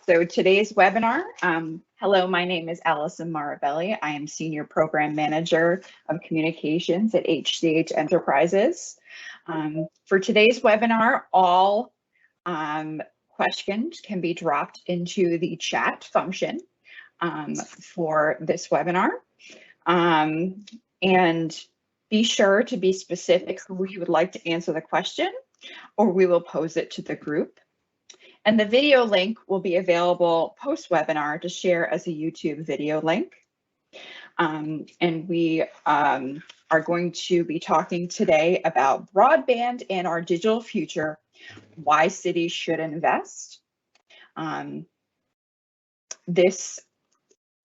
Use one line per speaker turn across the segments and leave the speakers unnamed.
So today's webinar, hello, my name is Allison Marabelli. I am Senior Program Manager of Communications at HCH Enterprises. For today's webinar, all questions can be dropped into the chat function for this webinar. And be sure to be specific who you would like to answer the question, or we will pose it to the group. And the video link will be available post-webinar to share as a YouTube video link. And we are going to be talking today about broadband and our digital future, why cities should invest. This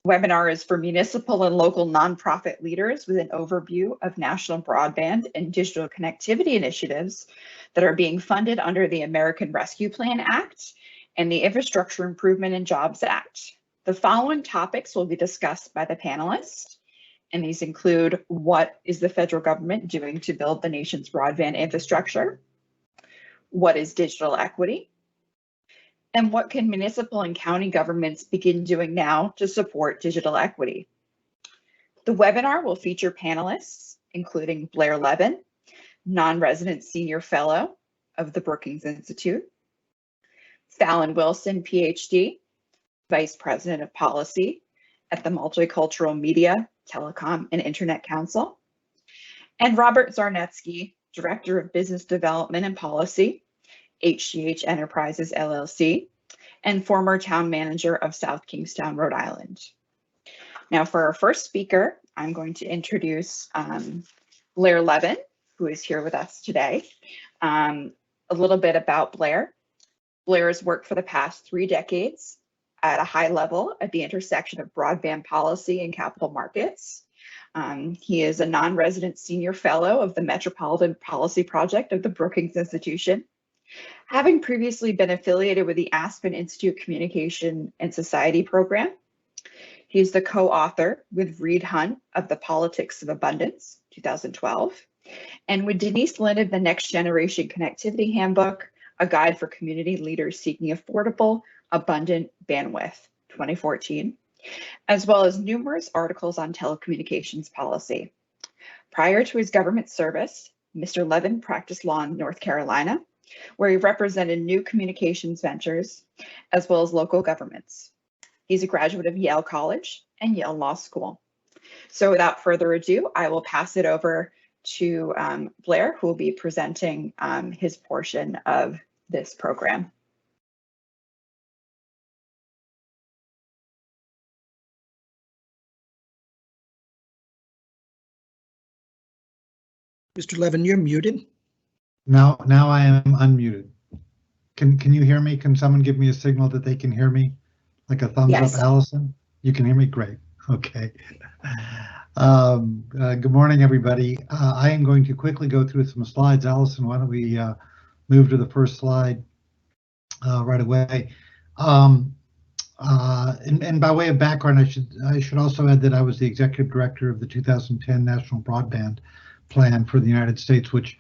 webinar is for municipal and local nonprofit leaders with an overview of national broadband and digital connectivity initiatives that are being funded under the American Rescue Plan Act and the Infrastructure Improvement and Jobs Act. The following topics will be discussed by the panelists, and these include: what is the federal government doing to build the nation's broadband infrastructure? What is digital equity? And what can municipal and county governments begin doing now to support digital equity? The webinar will feature panelists, including Blair Levin, non-resident senior fellow of the Brookings Institute, Fallon Wilson, PhD, Vice President of Policy at the Multicultural Media, Telecom, and Internet Council, and Robert Zarnetsky, Director of Business Development and Policy, HCH Enterprises, LLC, and former town manager of South Kingstown, Rhode Island. Now for our first speaker, I'm going to introduce Blair Levin, who is here with us today. A little bit about Blair. Blair has worked for the past 3 decades at a high level at the intersection of broadband policy and capital markets. He is a non-resident senior fellow of the Metropolitan Policy Project of the Brookings Institution, having previously been affiliated with the Aspen Institute Communication and Society program. He is the co-author with Reed Hunt of The Politics of Abundance, 2012, and with Denise Lynn of the Next Generation Connectivity Handbook, a guide for community leaders seeking affordable, abundant bandwidth, 2014, as well as numerous articles on telecommunications policy. Prior to his government service, Mr. Levin practiced law in North Carolina, where he represented new communications ventures, as well as local governments. He's a graduate of Yale College and Yale Law School. So without further ado, I will pass it over to Blair, who will be presenting his portion of this program.
Mr. Levin, you're muted.
Now I am unmuted. Can you hear me? Can someone give me a signal that they can hear me? Like a thumbs
Yes.
up, Allison? You can hear me? Great. Okay. Good morning, everybody. I am going to quickly go through some slides. Allison, why don't we move to the first slide right away? And by way of background, I should also add that I was the executive director of the 2010 National Broadband Plan for the United States, which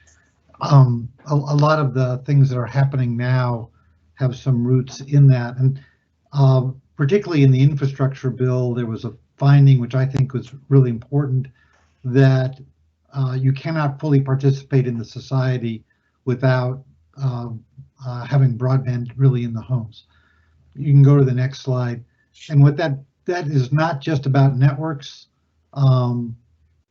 a lot of the things that are happening now have some roots in that. And particularly in the infrastructure bill, there was a finding, which I think was really important, that you cannot fully participate in the society without having broadband really in the homes. You can go to the next slide. And what that is not just about networks.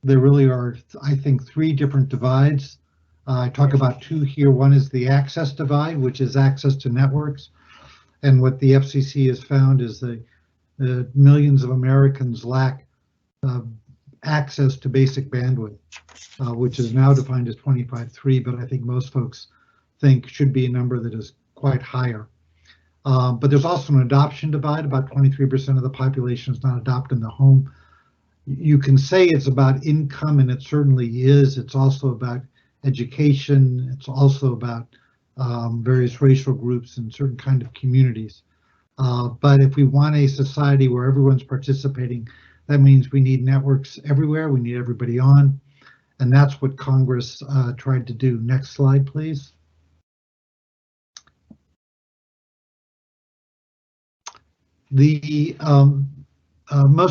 There really are, I think, 3 different divides. I talk about 2 here. One is the access divide, which is access to networks. And what the FCC has found is that millions of Americans lack access to basic bandwidth, which is now defined as 25.3, but I think most folks think should be a number that is quite higher. But there's also an adoption divide. About 23% of the population is not adopted in the home. You can say it's about income, and it certainly is. It's also about education. It's also about various racial groups and certain kind of communities. But if we want a society where everyone's participating, that means we need networks everywhere. We need everybody on. And that's what Congress tried to do. Next slide, please. Most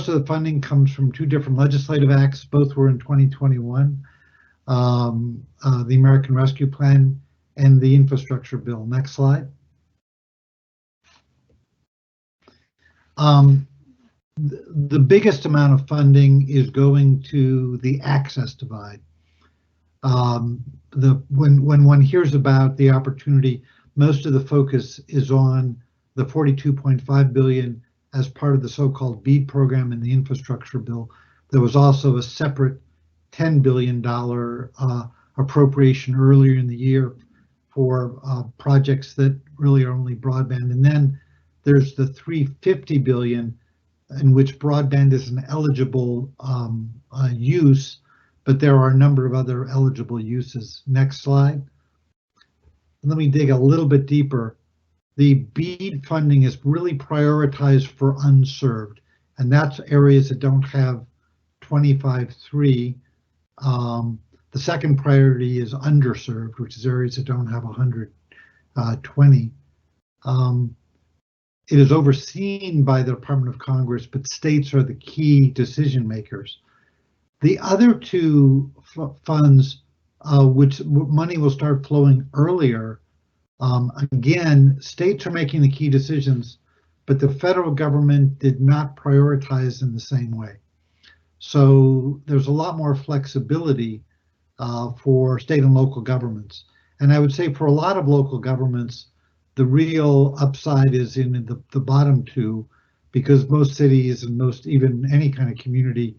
of the funding comes from two different legislative acts. Both were in 2021. The American Rescue Plan and the Infrastructure Bill. Next slide. The biggest amount of funding is going to the access divide. When one hears about the opportunity, most of the focus is on the $42.5 billion as part of the so-called BEAD program in the infrastructure bill. There was also a separate $10 billion appropriation earlier in the year for projects that really are only broadband. And then there's the $350 billion in which broadband is an eligible use, but there are a number of other eligible uses. Next slide. Let me dig a little bit deeper. The BEAD funding is really prioritized for unserved, and that's areas that don't have 25.3. The second priority is underserved, which is areas that don't have 120. It is overseen by the Department of Congress, but states are the key decision makers. The other two funds, which money will start flowing earlier, again, states are making the key decisions, but the federal government did not prioritize in the same way. So there's a lot more flexibility for state and local governments. And I would say for a lot of local governments, the real upside is in the bottom two, because most cities and most, even any kind of community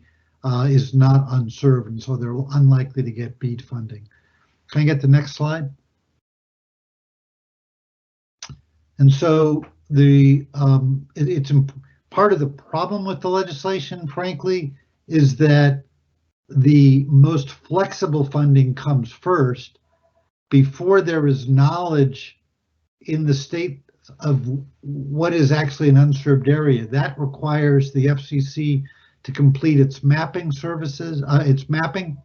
is not unserved, and so they're unlikely to get BEAD funding. Can I get the next slide? And so part of the problem with the legislation, frankly, is that the most flexible funding comes first before there is knowledge in the state of what is actually an unserved area. That requires the FCC to complete its mapping services, its mapping,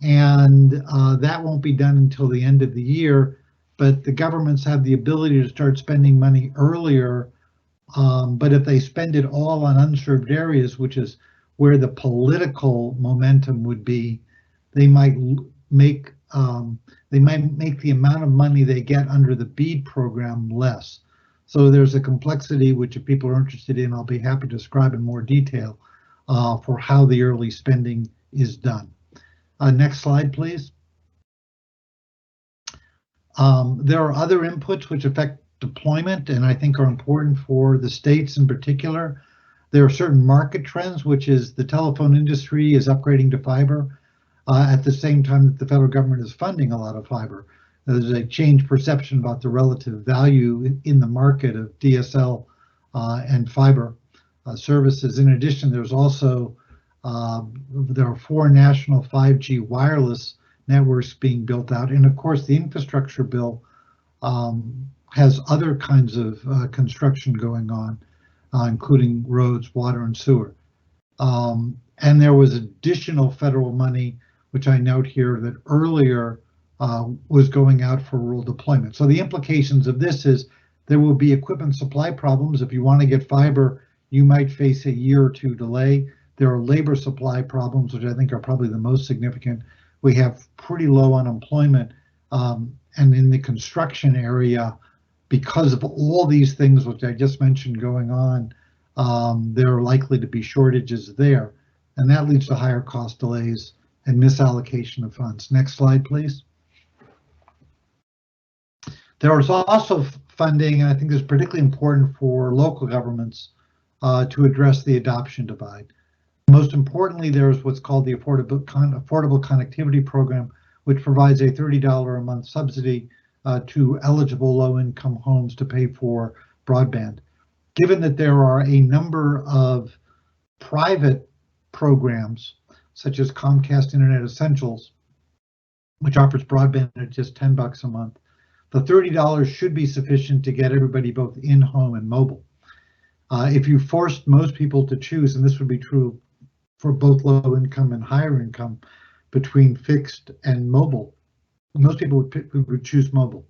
and that won't be done until the end of the year. But the governments have the ability to start spending money earlier. But if they spend it all on unserved areas, which is where the political momentum would be, they might make the amount of money they get under the BEAD program less. So there's a complexity which, if people are interested in, I'll be happy to describe in more detail for how the early spending is done. Next slide, please. There are other inputs which affect deployment and I think are important for the states in particular. There are certain market trends, which is the telephone industry is upgrading to fiber at the same time that the federal government is funding a lot of fiber. There's a changed perception about the relative value in the market of DSL and fiber services. In addition, there's also there are 4 national 5G wireless networks being built out, and of course the infrastructure bill has other kinds of construction going on, including roads, water, and sewer. And there was additional federal money, which I note here, that earlier was going out for rural deployment. So the implications of this is there will be equipment supply problems. If you want to get fiber, you might face a year or 2 delay. There are labor supply problems, which I think are probably the most significant. We have pretty low unemployment, and in the construction area, because of all these things which I just mentioned going on, there are likely to be shortages there, and that leads to higher cost delays and misallocation of funds. Next slide, please. There is also funding, and I think this is particularly important for local governments to address the adoption divide. Most importantly, there is what's called the Affordable Connectivity Program, which provides a $30 a month subsidy to eligible low-income homes to pay for broadband. Given that there are a number of private programs, such as Comcast Internet Essentials, which offers broadband at just $10 a month, the $30 should be sufficient to get everybody both in-home and mobile. If you forced most people to choose, and this would be true for both low income and higher income, between fixed and mobile, most people would choose mobile.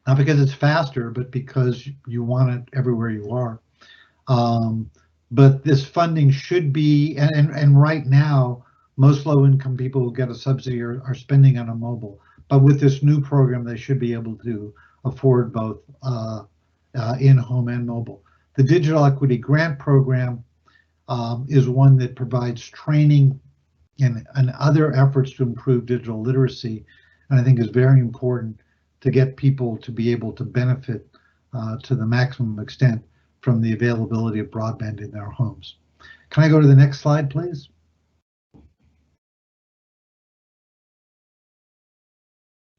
Not because it's faster, but because you want it everywhere you are. But this funding should be, and right now, most low-income people who get a subsidy are spending on a mobile. But with this new program, they should be able to afford both in-home and mobile. The Digital Equity Grant Program is one that provides training and other efforts to improve digital literacy, and I think is very important to get people to be able to benefit to the maximum extent from the availability of broadband in their homes. Can I go to the next slide, please?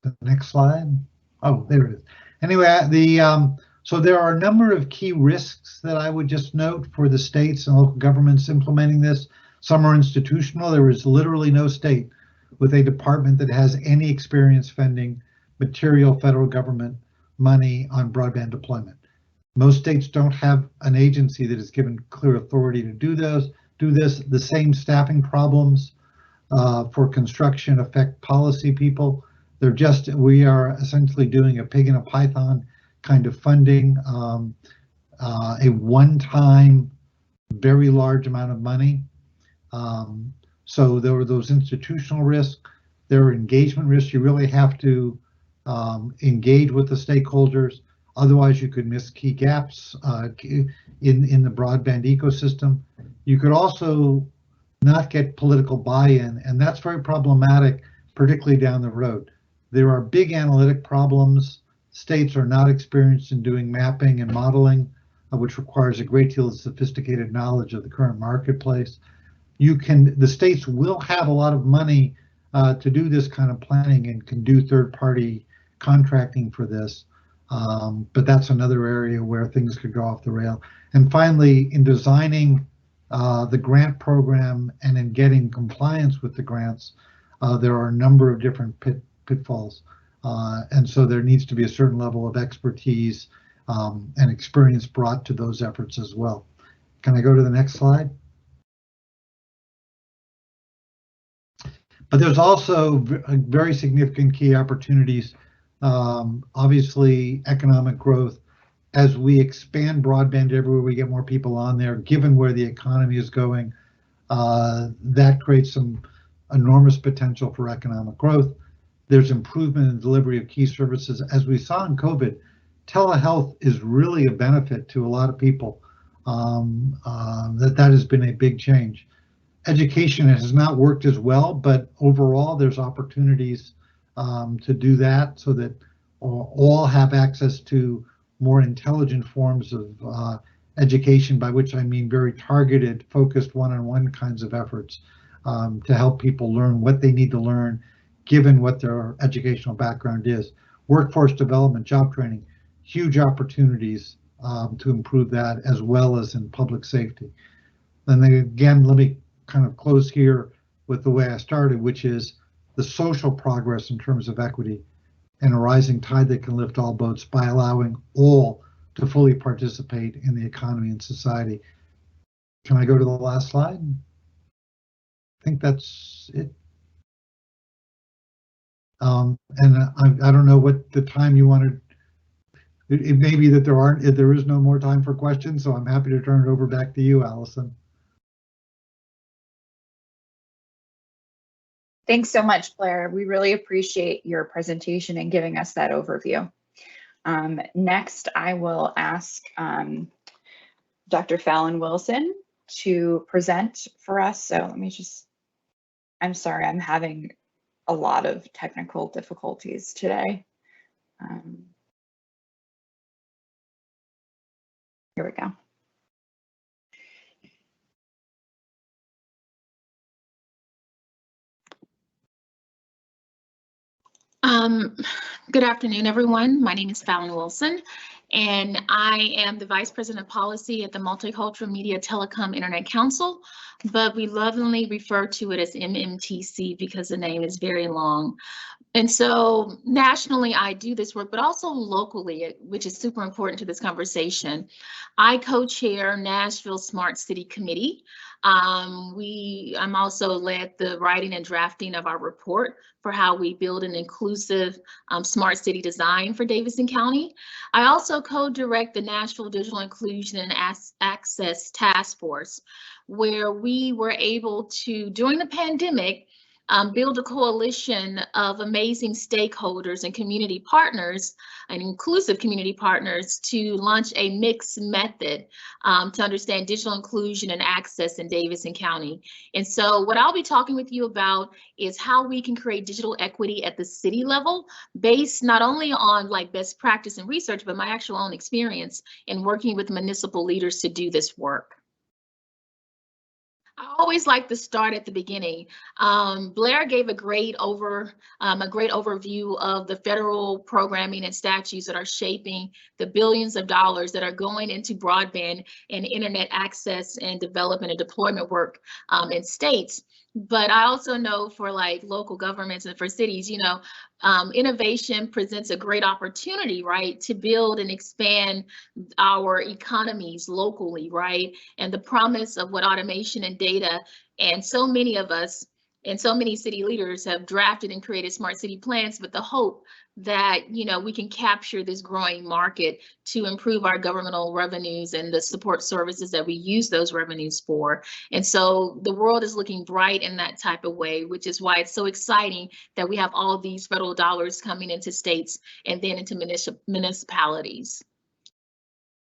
The next slide. Oh, there it is. Anyway, so there are a number of key risks that I would just note for the states and local governments implementing this. Some are institutional. There is literally no state with a department that has any experience spending material federal government money on broadband deployment. Most states don't have an agency that is given clear authority to do this. The same staffing problems for construction affect policy people. We are essentially doing a pig in a python kind of funding, a one-time, very large amount of money. So there are those institutional risks. There are engagement risks. You really have to engage with the stakeholders. Otherwise, you could miss key gaps in the broadband ecosystem. You could also not get political buy-in, and that's very problematic, particularly down the road. There are big analytic problems. States are not experienced in doing mapping and modeling, which requires a great deal of sophisticated knowledge of the current marketplace. The states will have a lot of money to do this kind of planning and can do third-party contracting for this. But that's another area where things could go off the rail. And finally, in designing the grant program and in getting compliance with the grants, there are a number of different pitfalls. And so there needs to be a certain level of expertise and experience brought to those efforts as well. Can I go to the next slide? But there's also very significant key opportunities. Obviously, economic growth. As we expand broadband everywhere, we get more people on there. Given where the economy is going, that creates some enormous potential for economic growth. There's improvement in delivery of key services. As we saw in COVID, telehealth is really a benefit to a lot of people. That has been a big change. Education has not worked as well, but overall there's opportunities to do that so that all have access to more intelligent forms of education, by which I mean very targeted, focused one-on-one kinds of efforts to help people learn what they need to learn, given what their educational background is. Workforce development, job training, huge opportunities to improve that, as well as in public safety. And then again, let me kind of close here with the way I started, which is the social progress in terms of equity and a rising tide that can lift all boats by allowing all to fully participate in the economy and society. Can I go to the last slide? I think that's it. And I don't know what the time you wanted. It may be that there is no more time for questions, so I'm happy to turn it over back to you, Allison.
Thanks so much, Blair. We really appreciate your presentation and giving us that overview. Next, I will ask Dr. Fallon Wilson to present for us. So let me I'm sorry, I'm having a lot of technical difficulties today. Here we go.
Good afternoon, everyone. My name is Fallon Wilson, and I am the Vice President of Policy at the Multicultural Media Telecom Internet Council, but we lovingly refer to it as MMTC because the name is very long. And so nationally, I do this work, but also locally, which is super important to this conversation. I co-chair Nashville Smart City Committee. I'm also led the writing and drafting of our report for how we build an inclusive smart city design for Davidson County. I also co-direct the National Digital Inclusion and Access Task Force, where we were able to, during the pandemic, build a coalition of amazing stakeholders and community partners and inclusive community partners to launch a mixed method to understand digital inclusion and access in Davidson County. And so what I'll be talking with you about is how we can create digital equity at the city level, based not only on like best practice and research, but my actual own experience in working with municipal leaders to do this work. I always like to start at the beginning. Blair gave a great overview of the federal programming and statutes that are shaping the billions of dollars that are going into broadband and internet access and development and deployment work in states. But I also know for like local governments and for cities, you know, innovation presents a great opportunity, right, to build and expand our economies locally, right? And the promise of what automation and data, and so many of us and so many city leaders have drafted and created smart city plans with the hope that, you know, we can capture this growing market to improve our governmental revenues and the support services that we use those revenues for. And so the world is looking bright in that type of way, which is why it's so exciting that we have all these federal dollars coming into states and then into municipalities.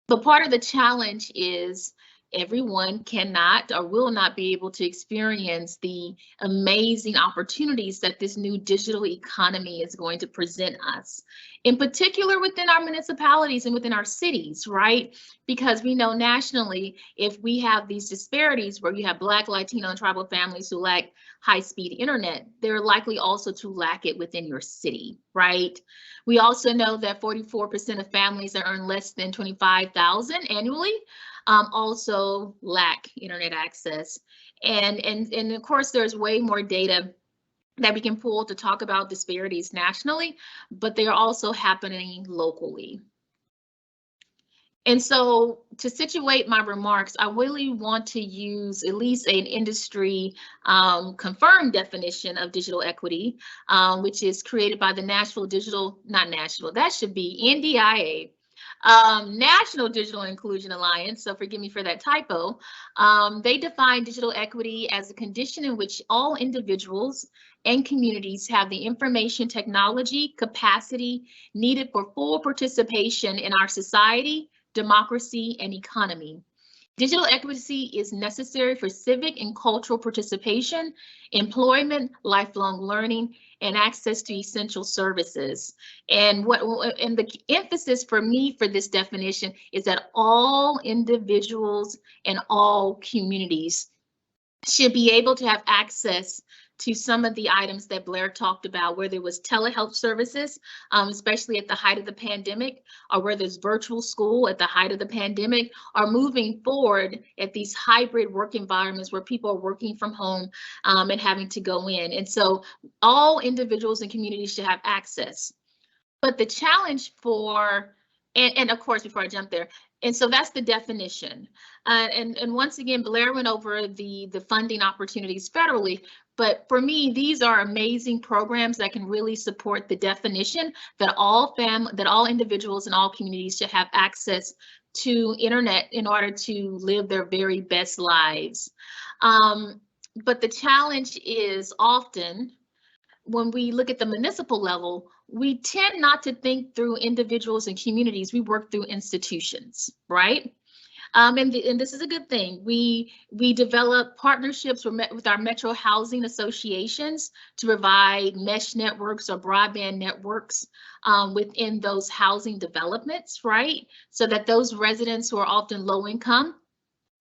But part of the challenge is everyone cannot or will not be able to experience the amazing opportunities that this new digital economy is going to present us, in particular within our municipalities and within our cities, right? Because we know nationally, if we have these disparities where you have Black, Latino, and tribal families who lack high-speed internet, they're likely also to lack it within your city, right? We also know that 44% of families that earn less than $25,000 annually also lack internet access. And of course, there's way more data that we can pull to talk about disparities nationally, but they are also happening locally. And so to situate my remarks, I really want to use at least an industry confirmed definition of digital equity, which is created by the National Digital, not national, that should be NDIA, National Digital Inclusion Alliance, so forgive me for that typo. They define digital equity as a condition in which all individuals and communities have the information technology capacity needed for full participation in our society, democracy, and economy. Digital equity is necessary for civic and cultural participation, employment, lifelong learning, and access to essential services. And the emphasis for me for this definition is that all individuals and all communities should be able to have access to some of the items that Blair talked about, where there was telehealth services, especially at the height of the pandemic, or where there's virtual school at the height of the pandemic, or moving forward at these hybrid work environments where people are working from home and having to go in. And so all individuals and communities should have access. But the challenge for, and of course, before I jump there, and so that's the definition. And once again, Blair went over the funding opportunities federally. But for me, these are amazing programs that can really support the definition that all individuals and all communities should have access to internet in order to live their very best lives. But the challenge is often when we look at the municipal level, we tend not to think through individuals and communities. We work through institutions, right? And this is a good thing. We develop partnerships with our metro housing associations to provide mesh networks or broadband networks within those housing developments, right? So that those residents who are often low income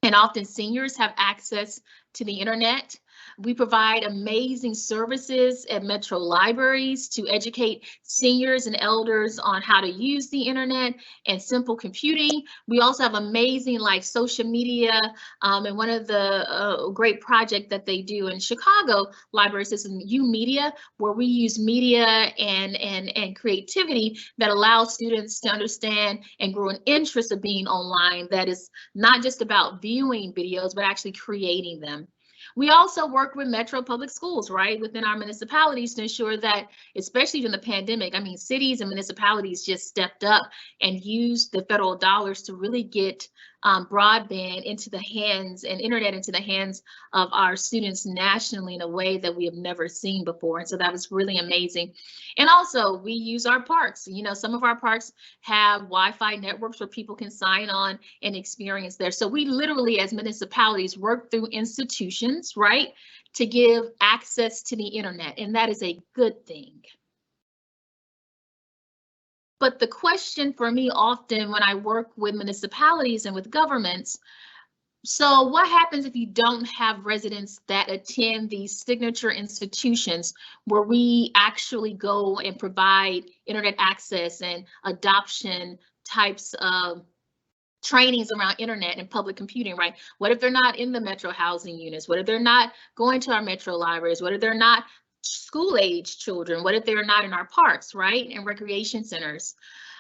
and often seniors have access to the internet. We provide amazing services at metro libraries to educate seniors and elders on how to use the internet and simple computing. We also have amazing like social media, and one of the great project that they do in Chicago library system, U-Media, where we use media and creativity that allows students to understand and grow an interest of being online that is not just about viewing videos, but actually creating them. We also work with Metro Public Schools, right, within our municipalities to ensure that, especially during the pandemic, I mean, cities and municipalities just stepped up and used the federal dollars to really get broadband into the hands and internet into the hands of our students nationally in a way that we have never seen before. And so that was really amazing. And also we use our parks. You know, some of our parks have Wi-Fi networks where people can sign on and experience there. So we literally, as municipalities, work through institutions, right, to give access to the internet. And that is a good thing. But the question for me often when I work with municipalities and with governments, so what happens if you don't have residents that attend these signature institutions where we actually go and provide internet access and adoption types of trainings around internet and public computing, right? What if they're not in the metro housing units? What if they're not going to our metro libraries? What if they're not school age children? What if they're not in our parks, right? And recreation centers.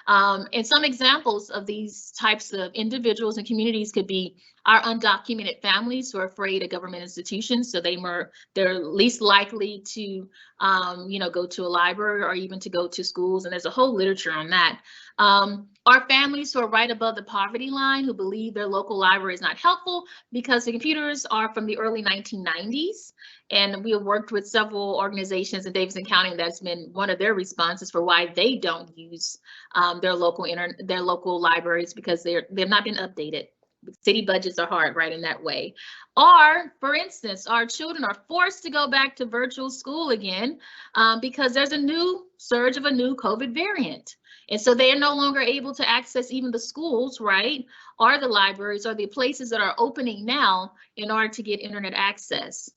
And some examples of these types of individuals and communities could be our undocumented families who are afraid of government institutions, so they're least likely to, you know, go to a library or even to go to schools. And there's a whole literature on that. Our families who are right above the poverty line, who believe their local library is not helpful because the computers are from the early 1990s. And we have worked with several organizations in Davidson County, and that's been one of their responses for why they don't use their local libraries, because they've not been updated. City budgets are hard, right, in that way. Or, for instance, our children are forced to go back to virtual school again because there's a new surge of a new COVID variant. And so they are no longer able to access even the schools, right, or the libraries or the places that are opening now in order to get internet access.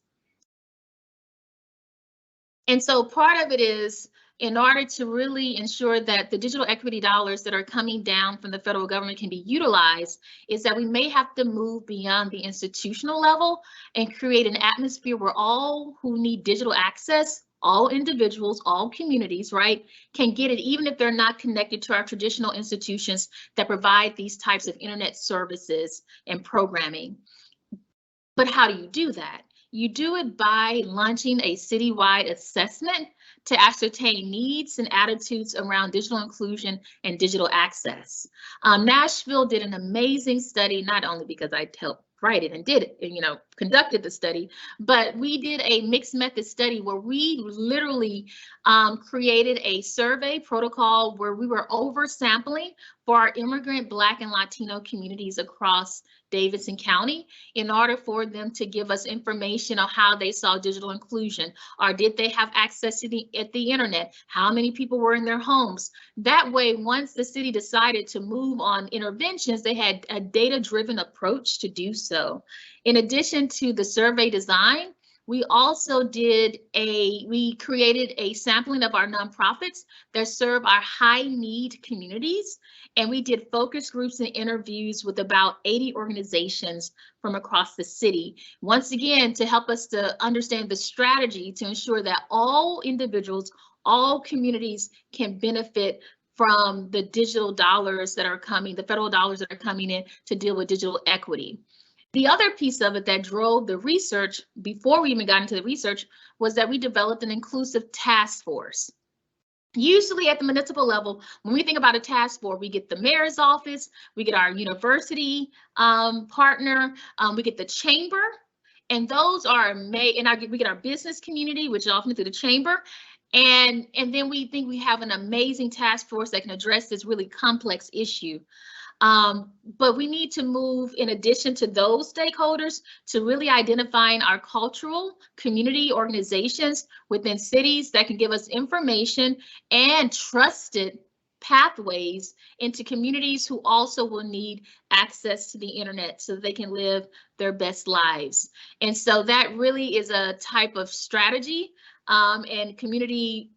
And so part of it is, in order to really ensure that the digital equity dollars that are coming down from the federal government can be utilized, is that we may have to move beyond the institutional level and create an atmosphere where all who need digital access, all individuals, all communities, right, can get it, even if they're not connected to our traditional institutions that provide these types of internet services and programming. But how do you do that? You do it by launching a citywide assessment to ascertain needs and attitudes around digital inclusion and digital access. Nashville did an amazing study, not only because I helped write it and did it, you know, conducted the study, but we did a mixed method study where we literally created a survey protocol where we were oversampling for our immigrant Black and Latino communities across Davidson County in order for them to give us information on how they saw digital inclusion, or did they have access to the internet, how many people were in their homes. That way, once the city decided to move on interventions, they had a data-driven approach to do so. In addition to the survey design, we also we created a sampling of our nonprofits that serve our high need communities. And we did focus groups and interviews with about 80 organizations from across the city. Once again, to help us to understand the strategy to ensure that all individuals, all communities can benefit from the digital dollars that are coming, the federal dollars that are coming in to deal with digital equity. The other piece of it that drove the research before we even got into the research was that we developed an inclusive task force. Usually at the municipal level, when we think about a task force, we get the mayor's office, we get our university partner, we get the chamber, and those are we get our business community, which is often through the chamber. And then we think we have an amazing task force that can address this really complex issue. But we need to move, in addition to those stakeholders, to really identifying our cultural community organizations within cities that can give us information and trusted pathways into communities who also will need access to the internet so that they can live their best lives. And so that really is a type of strategy and community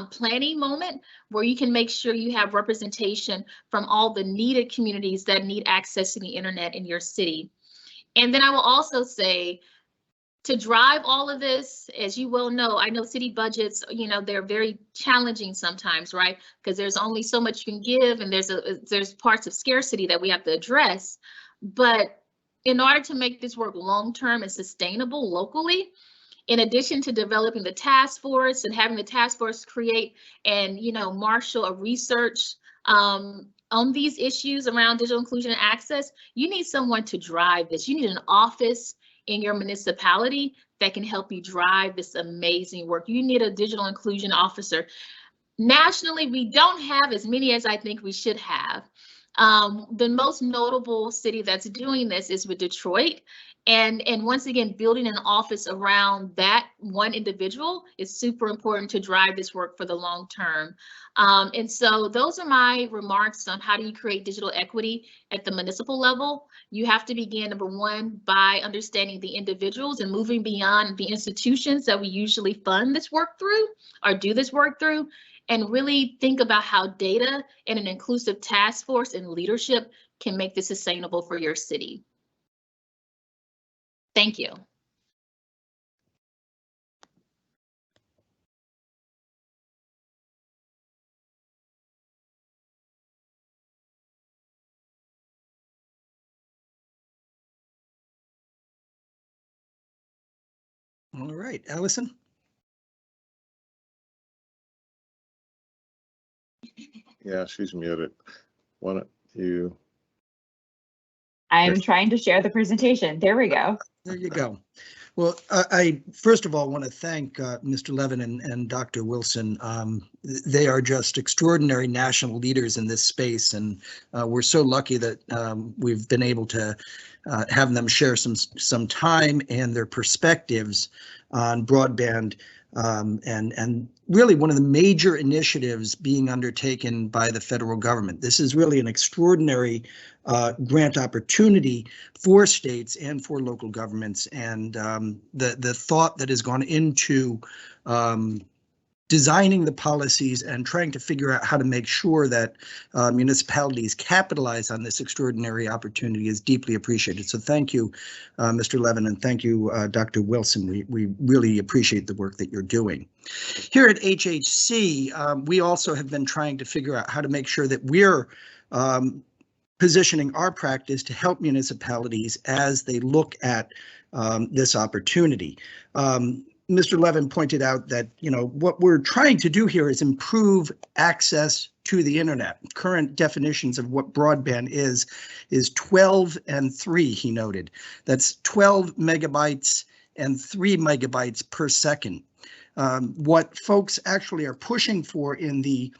planning moment where you can make sure you have representation from all the needed communities that need access to the internet in your city. And then I will also say, to drive all of this, as you well know, I know city budgets, you know, they're very challenging sometimes, right? Because there's only so much you can give, and there's parts of scarcity that we have to address. But in order to make this work long-term and sustainable locally, in addition to developing the task force and having the task force create and, you know, marshal a research on these issues around digital inclusion and access, you need someone to drive this. You need an office in your municipality that can help you drive this amazing work. You need a digital inclusion officer. Nationally, we don't have as many as I think we should have. The most notable city that's doing this is with Detroit. And once again, building an office around that one individual is super important to drive this work for the long term. And so those are my remarks on how do you create digital equity at the municipal level. You have to begin, number one, by understanding the individuals and moving beyond the institutions that we usually fund this work through or do this work through, and really think about how data and an inclusive task force and leadership can make this sustainable for your city. Thank you.
All right, Allison.
Yeah, she's muted. Why don't you?
I'm trying to share the presentation. There we go.
There you go. Well, I first of all want to thank Mr. Levin and Dr. Wilson. They are just extraordinary national leaders in this space, and we're so lucky that we've been able to have them share some time and their perspectives on broadband, and really one of the major initiatives being undertaken by the federal government. This is really an extraordinary grant opportunity for states and for local governments, and the thought that has gone into designing the policies and trying to figure out how to make sure that municipalities capitalize on this extraordinary opportunity is deeply appreciated. So thank you, Mr. Levin, and thank you, Dr. Wilson. We really appreciate the work that you're doing. Here at HHC, we also have been trying to figure out how to make sure that we're positioning our practice to help municipalities as they look at this opportunity. Mr. Levin pointed out that, you know, what we're trying to do here is improve access to the internet. Current definitions of what broadband is 12 and 3, he noted. That's 12 megabytes and 3 megabytes per second. What folks actually are pushing for in the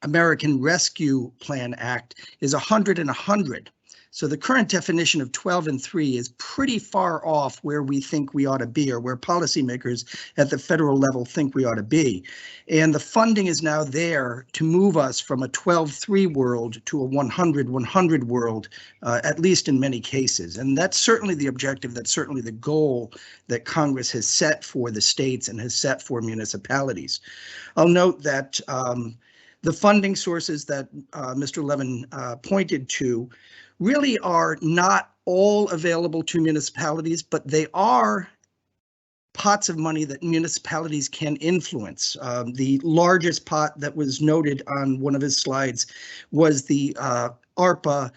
American Rescue Plan Act is 100 and 100. So the current definition of 12 and 3 is pretty far off where we think we ought to be, or where policymakers at the federal level think we ought to be. And the funding is now there to move us from a 12-3 world to a 100-100 world, at least in many cases. And that's certainly the objective, that's certainly the goal that Congress has set for the states and has set for municipalities. I'll note that the funding sources that Mr. Levin pointed to really are not all available to municipalities, but they are pots of money that municipalities can influence. The largest pot that was noted on one of his slides was the ARPA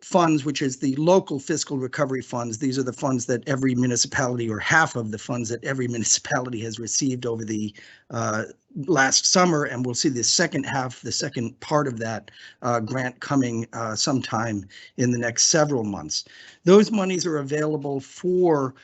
funds, which is the local fiscal recovery funds. These are the funds that every municipality, or half of the funds that every municipality has received over the last summer, and we'll see the second half, the second part of that grant coming sometime in the next several months. Those monies are available for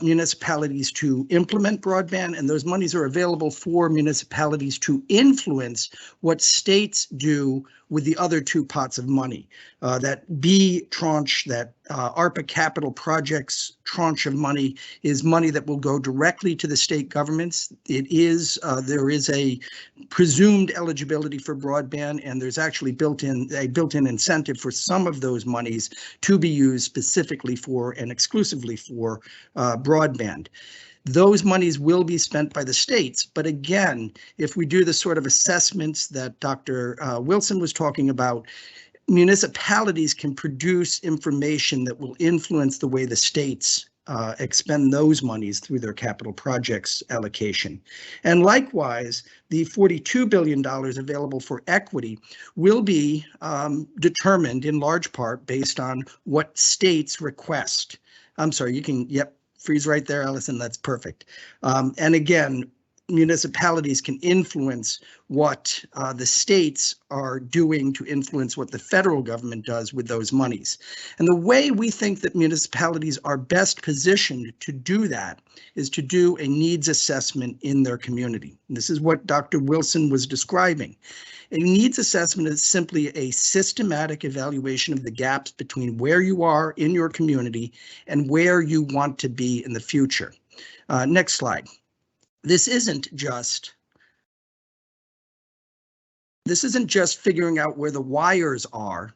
municipalities to implement broadband, and those monies are available for municipalities to influence what states do with the other two pots of money. That B tranche, that ARPA capital projects tranche of money, is money that will go directly to the state governments. It is, there is a presumed eligibility for broadband, and there's actually a built-in incentive for some of those monies to be used specifically for and exclusively for broadband. Those monies will be spent by the states. But again, if we do the sort of assessments that Dr. Wilson was talking about, municipalities can produce information that will influence the way the states expend those monies through their capital projects allocation. And likewise, the $42 billion available for equity will be determined in large part based on what states request. I'm sorry, you can, yep, freeze right there, Allison, that's perfect. And again, municipalities can influence what the states are doing to influence what the federal government does with those monies. And the way we think that municipalities are best positioned to do that is to do a needs assessment in their community. And this is what Dr. Wilson was describing. A needs assessment is simply a systematic evaluation of the gaps between where you are in your community and where you want to be in the future. Next slide. This isn't just figuring out where the wires are.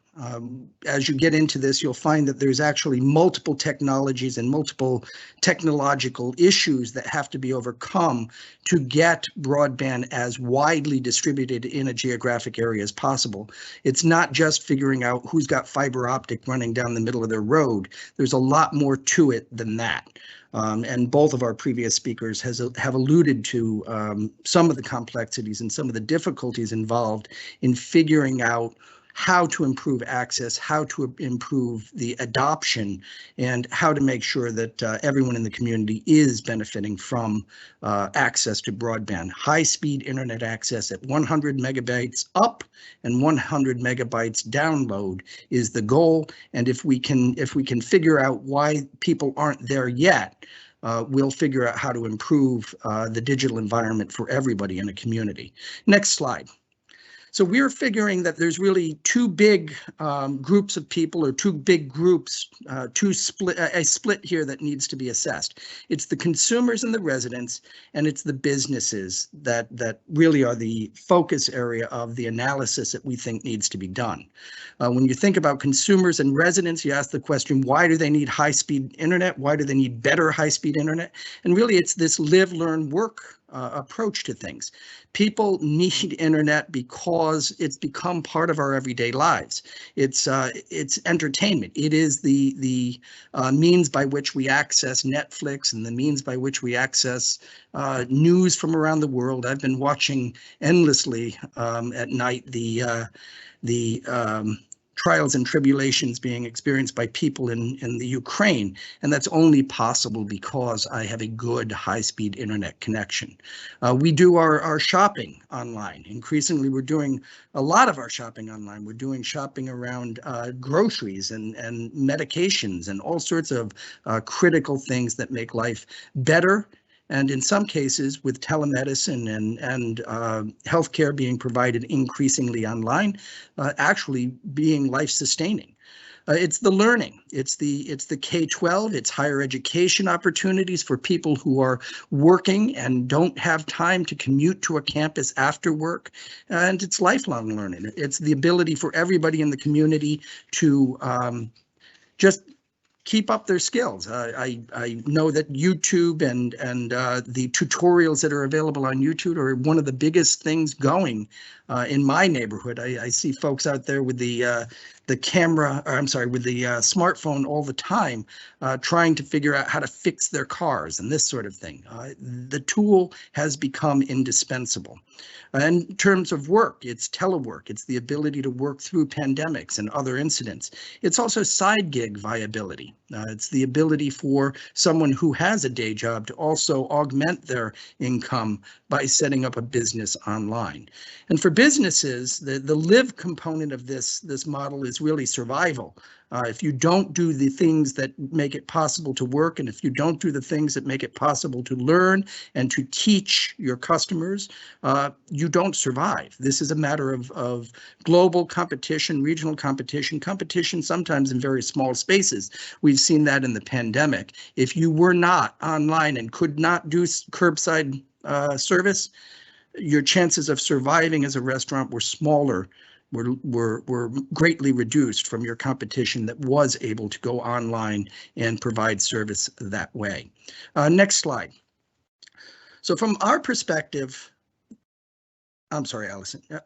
As you get into this, you'll find that there's actually multiple technologies and multiple technological issues that have to be overcome to get broadband as widely distributed in a geographic area as possible. It's not just figuring out who's got fiber optic running down the middle of their road. There's a lot more to it than that. And both of our previous speakers have alluded to some of the complexities and some of the difficulties involved in figuring out how to improve access, how to improve the adoption, and how to make sure that everyone in the community is benefiting from access to broadband. High-speed internet access at 100 megabytes up and 100 megabytes download is the goal. And if we can figure out why people aren't there yet, we'll figure out how to improve the digital environment for everybody in a community. Next slide. So we're figuring that there's really two big groups of people, or two big groups, a split here that needs to be assessed. It's the consumers and the residents, and it's the businesses that really are the focus area of the analysis that we think needs to be done. When you think about consumers and residents, you ask the question, why do they need high-speed internet? Why do they need better high-speed internet? And really, it's this live, learn, work approach to things. People need internet because it's become part of our everyday lives. It's entertainment. It is the means by which we access Netflix and the means by which we access news from around the world. I've been watching endlessly at night the trials and tribulations being experienced by people in the Ukraine, and that's only possible because I have a good high-speed internet connection. We do our shopping online. Increasingly, we're doing a lot of our shopping online. We're doing shopping around groceries and medications and all sorts of critical things that make life better. And in some cases, with telemedicine and healthcare being provided increasingly online, actually being life-sustaining. It's the learning. It's the K-12. It's higher education opportunities for people who are working and don't have time to commute to a campus after work. And it's lifelong learning. It's the ability for everybody in the community to just keep up their skills. I know that YouTube and the tutorials that are available on YouTube are one of the biggest things going in my neighborhood. I see folks out there with the camera, or I'm sorry, with the smartphone all the time, trying to figure out how to fix their cars and this sort of thing. The tool has become indispensable. In terms of work, it's telework. It's the ability to work through pandemics and other incidents. It's also side gig viability. It's the ability for someone who has a day job to also augment their income by setting up a business online. And for businesses, the live component of this model is it's really survival. If you don't do the things that make it possible to work, and if you don't do the things that make it possible to learn and to teach your customers, you don't survive. This is a matter of global competition, regional competition sometimes in very small spaces. We've seen that in the pandemic. If you were not online and could not do curbside service, your chances of surviving as a restaurant were smaller, were greatly reduced from your competition that was able to go online and provide service that way. Next slide. So from our perspective, I'm sorry, Allison. Yeah.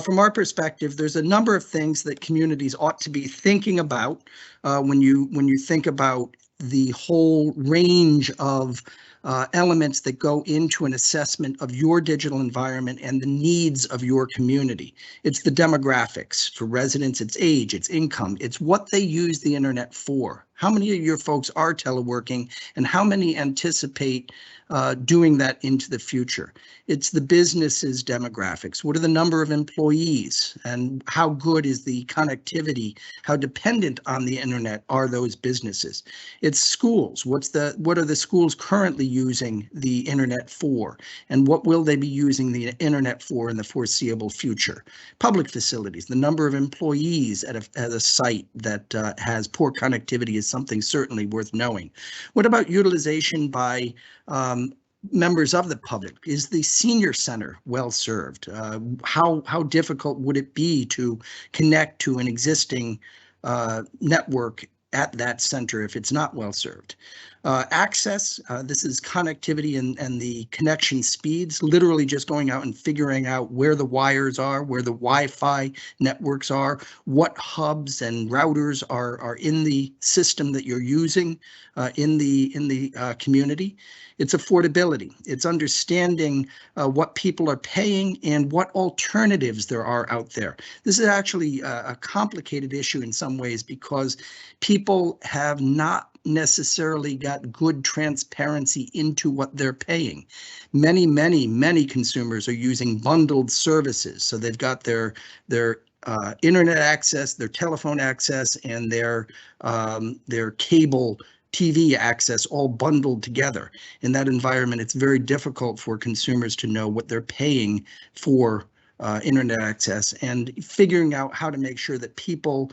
From our perspective, there's a number of things that communities ought to be thinking about when you think about the whole range of elements that go into an assessment of your digital environment and the needs of your community. It's the demographics for residents, it's age, it's income, it's what they use the internet for. How many of your folks are teleworking and how many anticipate doing that into the future? It's the business's demographics. What are the number of employees and how good is the connectivity? How dependent on the internet are those businesses? It's schools. What are the schools currently using the internet for? And what will they be using the internet for in the foreseeable future? Public facilities, the number of employees at a site that has poor connectivity is something certainly worth knowing. What about utilization by members of the public? Is the senior center well served? How difficult would it be to connect to an existing network at that center if it's not well served? Access, this is connectivity and the connection speeds, literally just going out and figuring out where the wires are, where the Wi-Fi networks are, what hubs and routers are in the system that you're using in the community. It's affordability. It's understanding what people are paying and what alternatives there are out there. This is actually a complicated issue in some ways because people have not necessarily got good transparency into what they're paying. Many consumers are using bundled services. So they've got their internet access, their telephone access, and their cable TV access all bundled together. In that environment, it's very difficult for consumers to know what they're paying for internet access, and figuring out how to make sure that people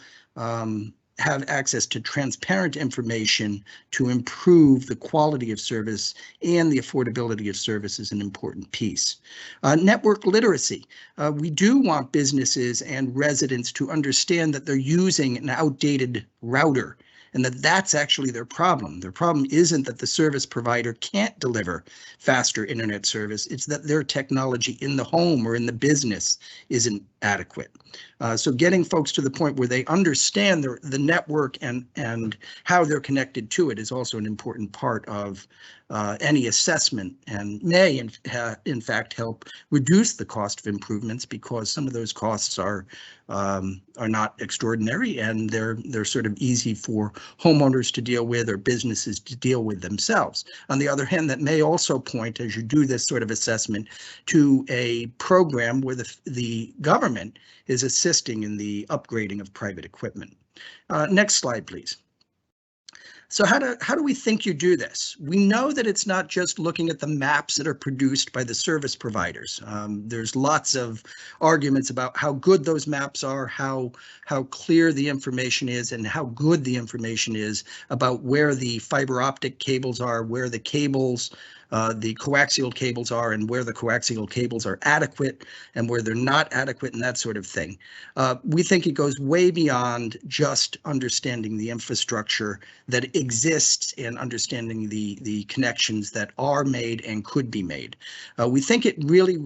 have access to transparent information to improve the quality of service and the affordability of service is an important piece. Network literacy. We do want businesses and residents to understand that they're using an outdated router and that's actually their problem. Their problem isn't that the service provider can't deliver faster internet service. It's that their technology in the home or in the business isn't adequate. So getting folks to the point where they understand the network and how they're connected to it is also an important part of any assessment, and may in fact help reduce the cost of improvements, because some of those costs are not extraordinary, and they're sort of easy for homeowners to deal with or businesses to deal with themselves. On the other hand, that may also point, as you do this sort of assessment, to a program where the government is assisting in the upgrading of private equipment. Next slide, please. So how do we think you do this? We know that it's not just looking at the maps that are produced by the service providers. There's lots of arguments about how good those maps are, how clear the information is, and how good the information is about where the fiber optic cables are, where the cables, the coaxial cables are, and where the coaxial cables are adequate and where they're not adequate, and that sort of thing. We think it goes way beyond just understanding the infrastructure that exists and understanding the connections that are made and could be made. We think it really,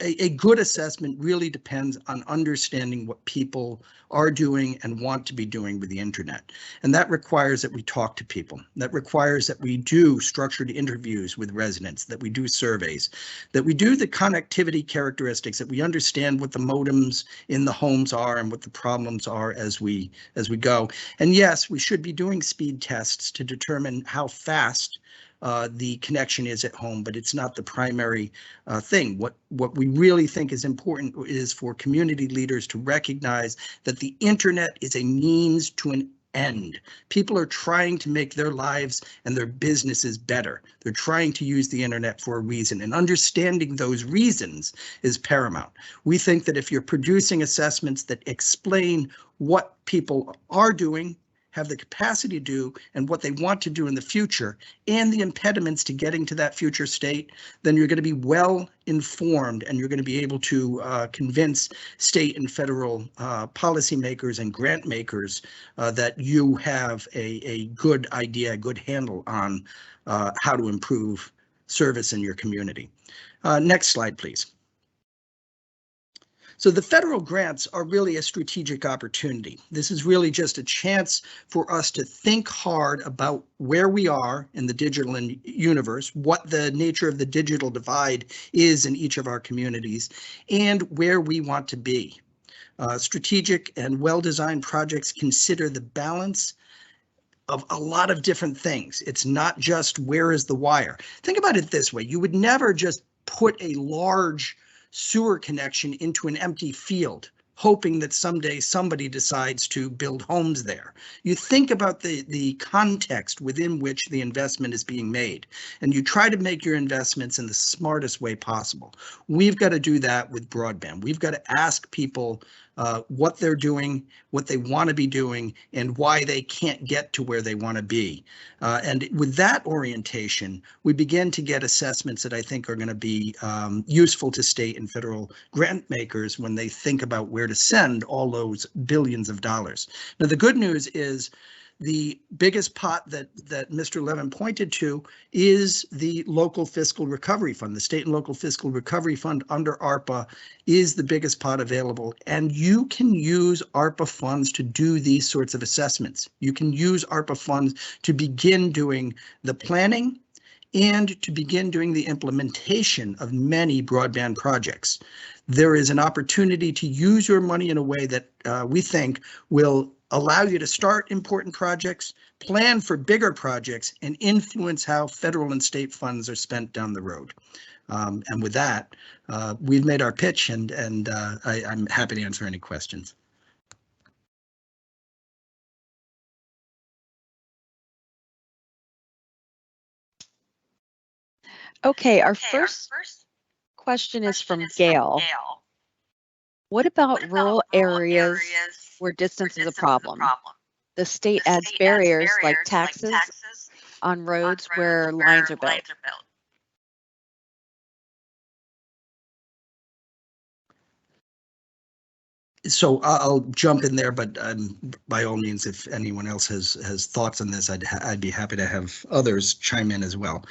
a good assessment really depends on understanding what people are doing and want to be doing with the internet. And that requires that we talk to people. That requires that we do structured interviews with residents, that we do surveys, that we do the connectivity characteristics, that we understand what the modems in the homes are and what the problems are as we go. And yes, we should be doing speed tests to determine how fast the connection is at home, but it's not the primary thing. What we really think is important is for community leaders to recognize that the internet is a means to an end. People are trying to make their lives and their businesses better. They're trying to use the internet for a reason, and understanding those reasons is paramount. We think that if you're producing assessments that explain what people are doing, have the capacity to do, and what they want to do in the future, and the impediments to getting to that future state, then you're going to be well informed, and you're going to be able to convince state and federal policymakers and grant makers that you have a good idea, a good handle on how to improve service in your community. Next slide, please. So the federal grants are really a strategic opportunity. This is really just a chance for us to think hard about where we are in the digital universe, what the nature of the digital divide is in each of our communities, and where we want to be. Strategic and well-designed projects consider the balance of a lot of different things. It's not just where is the wire. Think about it this way. You would never just put a large sewer connection into an empty field, hoping that someday somebody decides to build homes there. You think about the context within which the investment is being made, and you try to make your investments in the smartest way possible. We've got to do that with broadband. We've got to ask people what they're doing, what they want to be doing, and why they can't get to where they want to be. And with that orientation, we begin to get assessments that I think are going to be useful to state and federal grant makers when they think about where to send all those billions of dollars. Now, the good news is the biggest pot that Mr. Levin pointed to is the local fiscal recovery fund. The state and local fiscal recovery fund under ARPA is the biggest pot available, and you can use ARPA funds to do these sorts of assessments. You can use ARPA funds to begin doing the planning and to begin doing the implementation of many broadband projects. There is an opportunity to use your money in a way that we think will allow you to start important projects, plan for bigger projects, and influence how federal and state funds are spent down the road. And with that, we've made our pitch, and I'm happy to answer any questions.
Okay, our first question is from Gail. What about rural areas where distance is a problem? The state adds barriers like taxes on roads where lines are built.
So I'll jump in there, but by all means, if anyone else has thoughts on this, I'd be happy to have others chime in as well.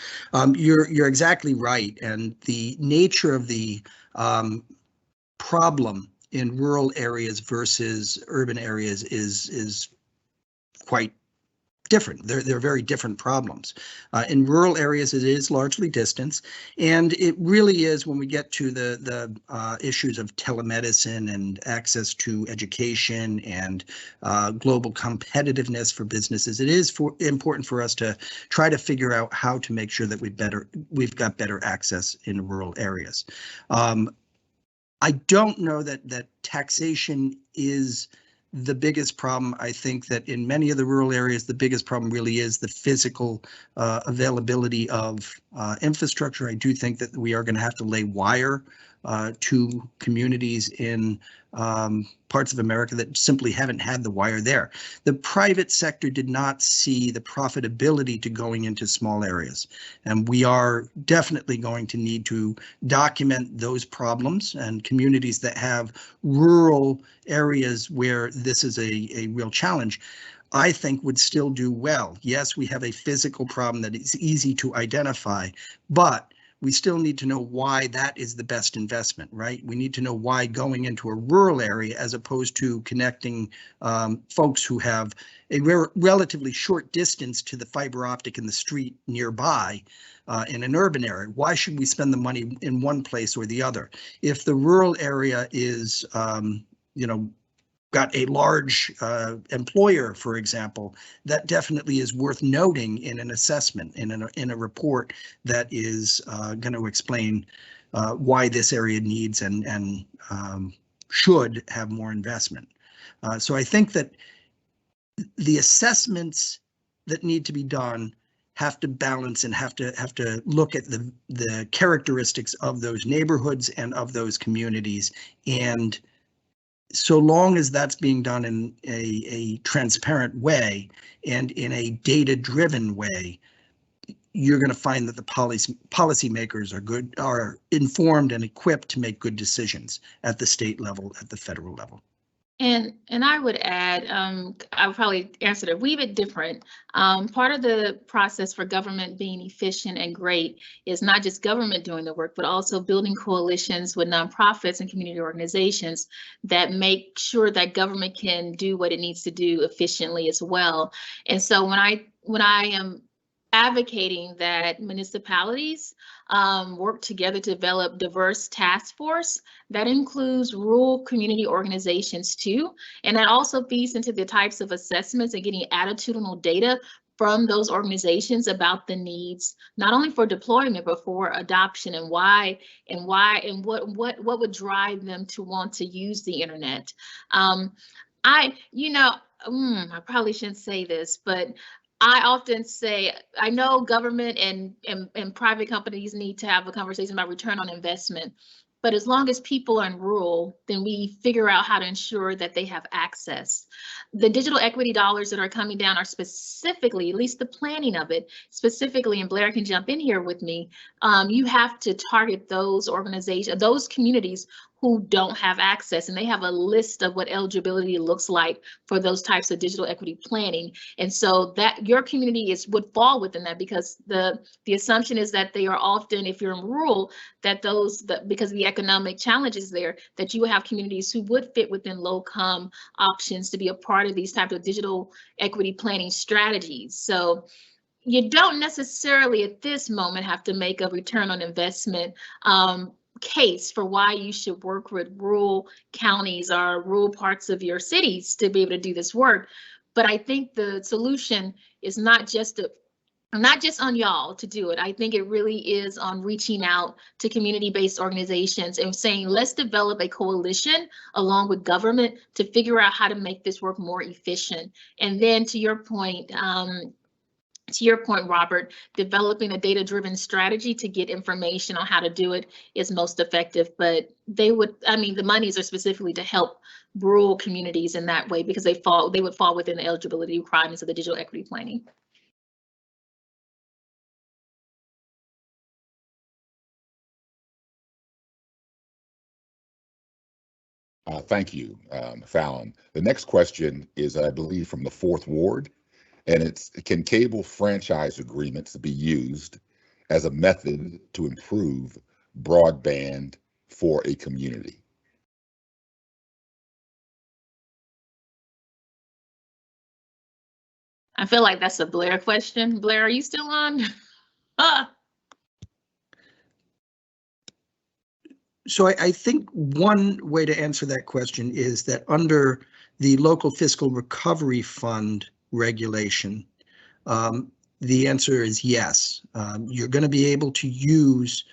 You're exactly right, and the nature of the problem in rural areas versus urban areas is quite different. They're very different problems. In rural areas, it is largely distance, and it really is when we get to the issues of telemedicine and access to education and global competitiveness for businesses. It is important for us to try to figure out how to make sure that we've got better access in rural areas. I don't know that taxation is the biggest problem. I think that in many of the rural areas, the biggest problem really is the physical availability of infrastructure. I do think that we are going to have to lay wire to communities in parts of America that simply haven't had the wire there. The private sector did not see the profitability to going into small areas, and we are definitely going to need to document those problems, and communities that have rural areas where this is a real challenge, I think would still do well. Yes, we have a physical problem that is easy to identify, but we still need to know why that is the best investment, right? We need to know why going into a rural area as opposed to connecting folks who have a relatively short distance to the fiber optic in the street nearby in an urban area. Why should we spend the money in one place or the other? If the rural area is, got a large employer, for example, that definitely is worth noting in an assessment, in a report that is going to explain why this area needs and should have more investment. So I think that the assessments that need to be done have to balance and have to look at the characteristics of those neighborhoods and of those communities. And so long as that's being done in a transparent way and in a data-driven way, you're going to find that the policymakers are informed and equipped to make good decisions at the state level, at the federal level.
And I would add, I would probably answer to weave it different. Part of the process for government being efficient and great is not just government doing the work, but also building coalitions with nonprofits and community organizations that make sure that government can do what it needs to do efficiently as well. And so when I am advocating that municipalities work together to develop diverse task force. That includes rural community organizations too. And that also feeds into the types of assessments and getting attitudinal data from those organizations about the needs, not only for deployment, but for adoption and why and what would drive them to want to use the internet. I probably shouldn't say this, but I often say, I know government and private companies need to have a conversation about return on investment, but as long as people are in rural, then we figure out how to ensure that they have access. The digital equity dollars that are coming down are specifically, at least the planning of it, specifically, and Blair can jump in here with me, you have to target those organizations, those communities who don't have access, and they have a list of what eligibility looks like for those types of digital equity planning. And so that your community would fall within that, because the assumption is that they are often, if you're in rural, that because of the economic challenges there, that you have communities who would fit within low-income options to be a part of these types of digital equity planning strategies. So you don't necessarily at this moment have to make a return on investment case for why you should work with rural counties or rural parts of your cities to be able to do this work. But I think the solution is not just on y'all to do it. I think it really is on reaching out to community-based organizations and saying, let's develop a coalition along with government to figure out how to make this work more efficient. And then to your point, Robert, developing a data-driven strategy to get information on how to do it is most effective. But the monies are specifically to help rural communities in that way, because they would fall within the eligibility requirements of the digital equity planning.
Thank you, Fallon. The next question is, I believe, from the 4th Ward. And it's, can cable franchise agreements be used as a method to improve broadband for a community?
I feel like that's a Blair question. Blair, are you still on?
So I think one way to answer that question is that under the Local Fiscal Recovery Fund regulation, the answer is yes. You're going to be able to use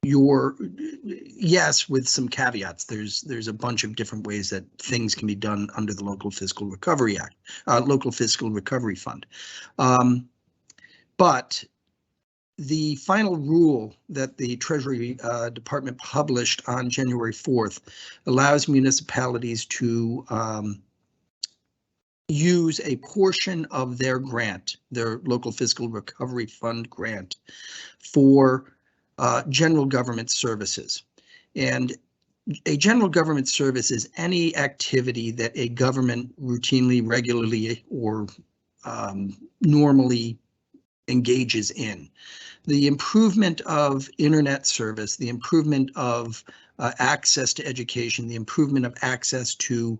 yes, with some caveats. There's a bunch of different ways that things can be done under the Local Fiscal Recovery Act, Local Fiscal Recovery Fund. But the final rule that the Treasury Department published on January 4th allows municipalities to use a portion of their grant, their Local Fiscal Recovery Fund grant, for general government services. And a general government service is any activity that a government routinely, regularly, or normally engages in. The improvement of internet service, the improvement of access to education, the improvement of access to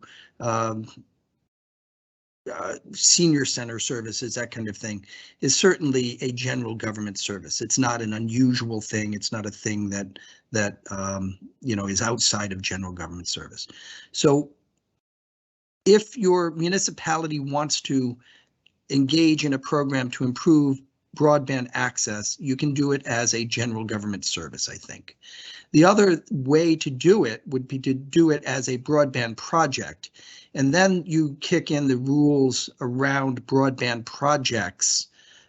senior center services, that kind of thing, is certainly a general government service. It's not an unusual thing. It's not a thing that you know, is outside of general government service. So if your municipality wants to engage in a program to improve broadband access, you can do it as a general government service, I think. The other way to do it would be to do it as a broadband project. And then you kick in the rules around broadband projects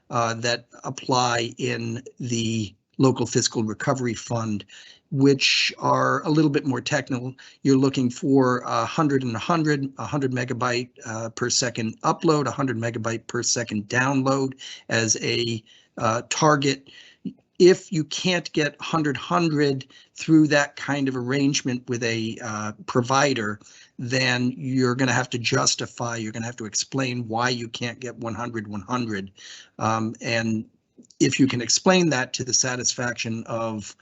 that apply in the local fiscal recovery fund, which are a little bit more technical. You're looking for 100 and 100 megabyte per second upload, 100 megabyte per second download as a target. If you can't get 100 through that kind of arrangement with a provider, then you're going to have to justify, you're going to have to explain why you can't get 100. And if you can explain that to the satisfaction of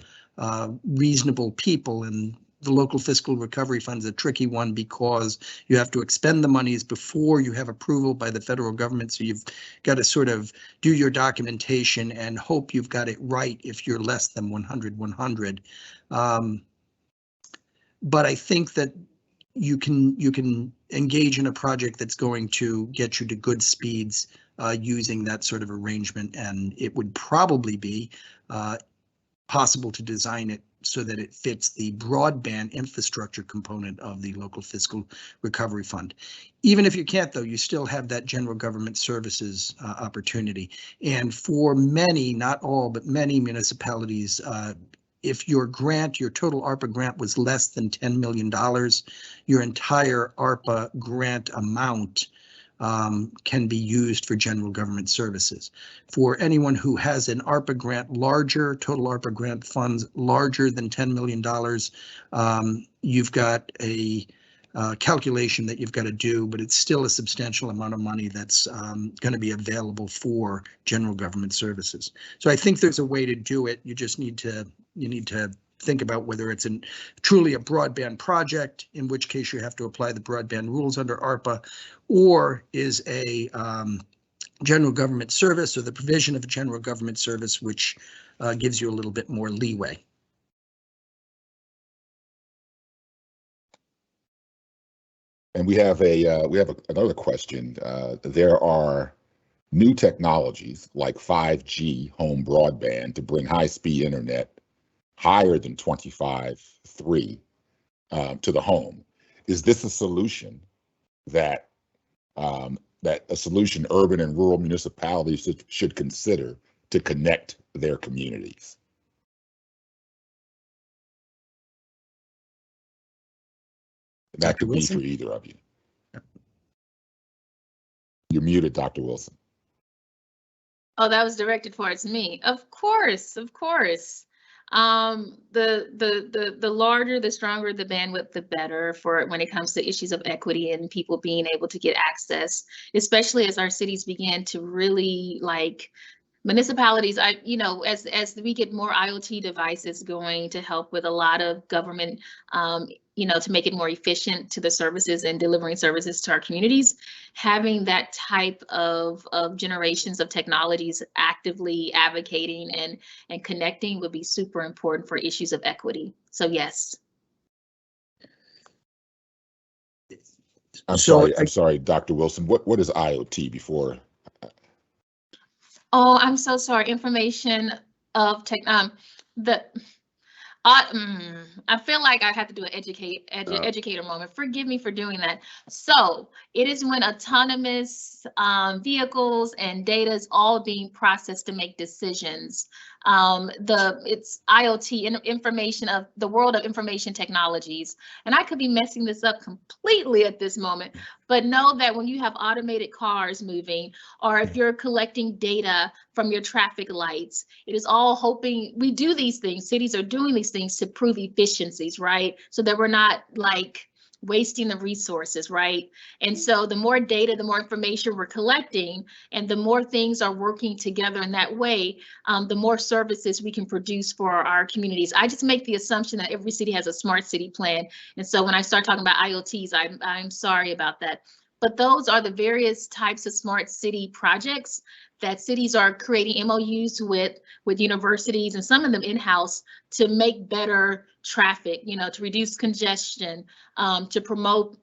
reasonable people, and the local fiscal recovery fund is a tricky one because you have to expend the monies before you have approval by the federal government. So you've got to sort of do your documentation and hope you've got it right if you're less than 100. But I think that you can engage in a project that's going to get you to good speeds using that sort of arrangement, and it would probably be possible to design it so that it fits the broadband infrastructure component of the local fiscal recovery fund. Even if you can't, though, you still have that general government services opportunity. And for many, not all, but many municipalities, if your grant, your total ARPA grant was less than $10 million, your entire ARPA grant amount can be used for general government services. For anyone who has an ARPA grant larger, total ARPA grant funds larger than $10 million, you've got a calculation that you've got to do, but it's still a substantial amount of money that's going to be available for general government services. So I think there's a way to do it. You just need to think about whether it's truly a broadband project, in which case you have to apply the broadband rules under ARPA, or is a general government service, or the provision of a general government service, which gives you a little bit more leeway.
And we have another question. There are new technologies like 5G home broadband to bring high-speed internet higher than 25.3 to the home. Is this a solution that urban and rural municipalities should consider to connect their communities? That could be for either of you. You're muted, Dr. Wilson.
Oh, that was directed towards me. Of course. The larger, the stronger the bandwidth, the better for when it comes to issues of equity and people being able to get access, especially as our cities begin to really municipalities. As we get more IoT devices going to help with a lot of government, to make it more efficient to the services and delivering services to our communities, having that type of generations of technologies actively advocating and connecting would be super important for issues of equity. So yes.
I'm sorry, Dr. Wilson. What is IoT before?
Oh, I'm so sorry. Information of tech. I feel like I have to do an educator moment. Forgive me for doing that. So it is when autonomous vehicles and data is all being processed to make decisions. It's IoT, information of the world of information technologies. And I could be messing this up completely at this moment, but know that when you have automated cars moving, or if you're collecting data from your traffic lights, it is all hoping we do these things. Cities are doing these things to prove efficiencies, right? So that we're not wasting the resources, right? And so the more data, the more information we're collecting, and the more things are working together in that way, the more services we can produce for our communities. I just make the assumption that every city has a smart city plan. And so when I start talking about IoTs, I'm sorry about that. But those are the various types of smart city projects that cities are creating MOUs with universities and some of them in-house to make better traffic, you know, to reduce congestion, to promote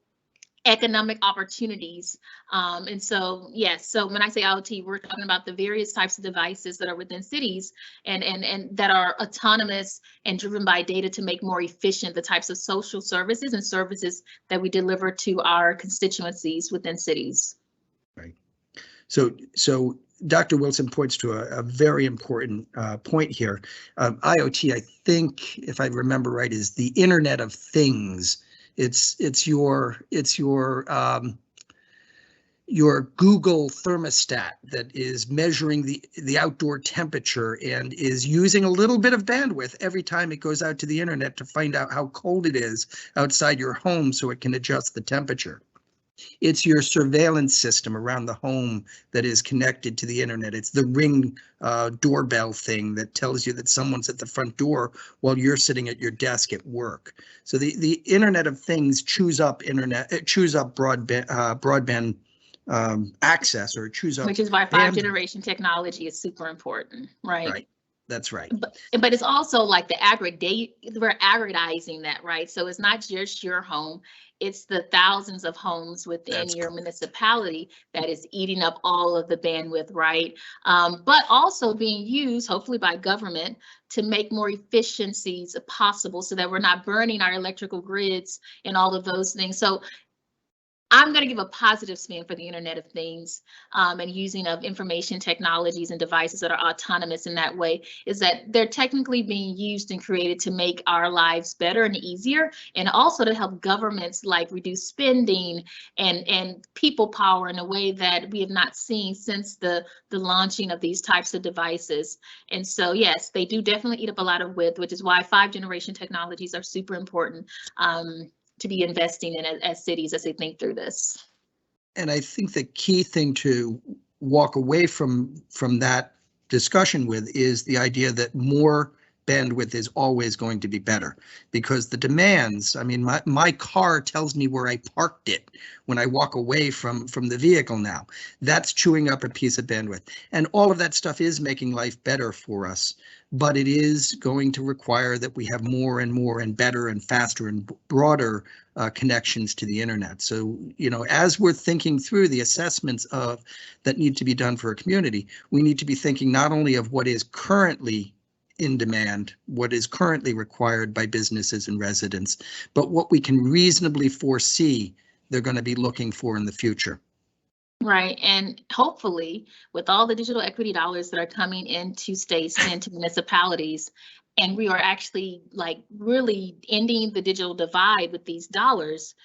economic opportunities. And so, yes, so when I say IoT, we're talking about the various types of devices that are within cities and that are autonomous and driven by data to make more efficient the types of social services and services that we deliver to our constituencies within cities.
Right. So Dr. Wilson points to a very important point here. IoT, I think, if I remember right, is the Internet of Things. It's your Google thermostat that is measuring the outdoor temperature and is using a little bit of bandwidth every time it goes out to the internet to find out how cold it is outside your home so it can adjust the temperature. It's your surveillance system around the home that is connected to the internet. It's the Ring doorbell thing that tells you that someone's at the front door while you're sitting at your desk at work. So the Internet of Things chews up broadband access, or choose up.
Which is why 5G technology is super important, right?
Right. That's right.
But it's also like the we're aggregatizing that, right? So it's not just your home, it's the thousands of homes within your municipality that is eating up all of the bandwidth, right? But also being used, hopefully by government, to make more efficiencies possible so that we're not burning our electrical grids and all of those things. So I'm going to give a positive spin for the Internet of Things and using of information technologies and devices that are autonomous in that way, is that they're technically being used and created to make our lives better and easier, and also to help governments like reduce spending and people power in a way that we have not seen since the launching of these types of devices. And so, yes, they do definitely eat up a lot of width, which is why 5G technologies are super important to be investing in as cities as they think through this.
And I think the key thing to walk away from that discussion with is the idea that more bandwidth is always going to be better, because the demands, I mean, my car tells me where I parked it when I walk away from the vehicle now. That's chewing up a piece of bandwidth. And all of that stuff is making life better for us, but it is going to require that we have more and more and better and faster and broader connections to the internet. So, you know, as we're thinking through the assessments that need to be done for a community, we need to be thinking not only of what is currently in demand, what is currently required by businesses and residents, but what we can reasonably foresee they're going to be looking for in the future.
Right, and hopefully with all the digital equity dollars that are coming into states and into municipalities, and we are actually like really ending the digital divide with these dollars,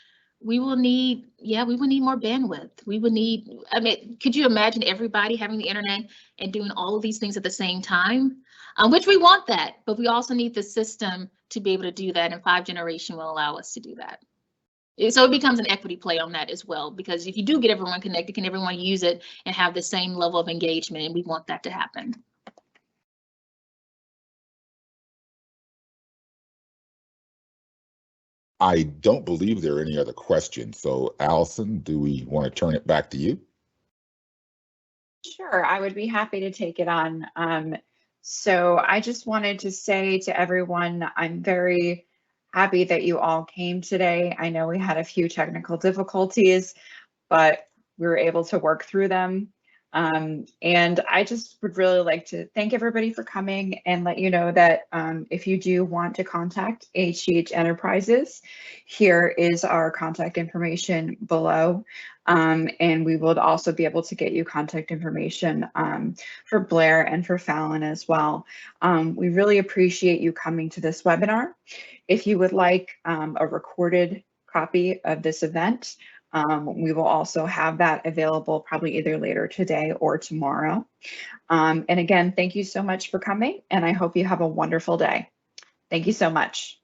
we will need more bandwidth. We would need, I mean, could you imagine everybody having the internet and doing all of these things at the same time? Which we want that, but we also need the system to be able to do that, and 5G will allow us to do that. So it becomes an equity play on that as well, because if you do get everyone connected, can everyone use it and have the same level of engagement? And we want that to happen.
I don't believe there are any other questions. So Allison, do we want to turn it back to you?
Sure, I would be happy to take it on. So I just wanted to say to everyone, I'm very happy that you all came today. I know we had a few technical difficulties, but we were able to work through them. And I just would really like to thank everybody for coming and let you know that if you do want to contact HCH Enterprises, here is our contact information below. And we will also be able to get you contact information for Blair and for Fallon as well. We really appreciate you coming to this webinar. If you would like a recorded copy of this event, we will also have that available probably either later today or tomorrow. And again, thank you so much for coming, and I hope you have a wonderful day. Thank you so much.